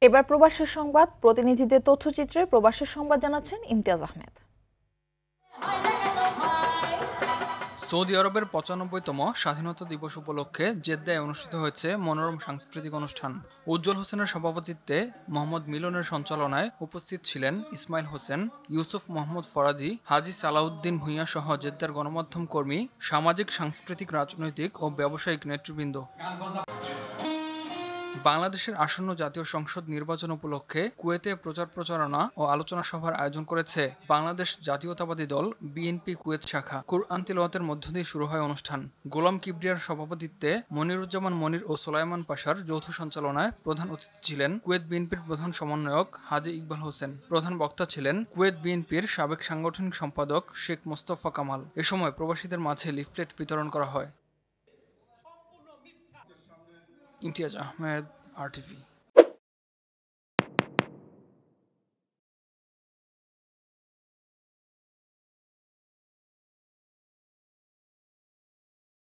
এবার প্রবাসের সংবাদ, প্রতিনিধিদের তথ্যচিত্রে প্রবাসের সংবাদ জানাচ্ছেন ইমতিয়াজ আহমেদ। সৌদি আরবের ৯৫তম স্বাধীনতা দিবস উপলক্ষে জেদ্দায় অনুষ্ঠিত হয়েছে মনোরম সাংস্কৃতিক অনুষ্ঠান। উজ্জ্বল হোসেনের সভাপতিত্বে মোহাম্মদ মিলনের সঞ্চালনায় উপস্থিত ছিলেন ইসমাইল হোসেন, ইউসুফ মোহাম্মদ ফরাজি, হাজী সালাউদ্দিন ভূঁইয়া সহ জেদ্দার গণমাধ্যম কর্মী, সামাজিক, সাংস্কৃতিক, রাজনৈতিক ও ব্যবসায়িক নেতৃবৃন্দ। বাংলাদেশের আসন্ন জাতীয় সংসদ নির্বাচন উপলক্ষে কুয়েতে প্রচার প্রচারণা ও আলোচনা সভার আয়োজন করেছে বাংলাদেশ জাতীয়তাবাদী দল বিএনপি কুয়েত শাখা। কুরআন তিলাওয়াতের মধ্য দিয়ে শুরু হয় অনুষ্ঠান। গোলাম কিবরিয়ার সভাপতিত্বে মনিরুজ্জামান মনির ও সোলাইমান পাশার যৌথ সঞ্চালনায় প্রধান অতিথি ছিলেন কুয়েত বিএনপির প্রধান সমন্বয়ক হাজী ইকবাল হোসেন। প্রধান বক্তা ছিলেন কুয়েত বিএনপির সাবেক সাংগঠনিক সম্পাদক শেখ মোস্তফা কামাল। এ সময় প্রবাসীদের মাঝে লিফলেট বিতরণ করা হয়। ইমতিয়াজ আহমেদ, RTV।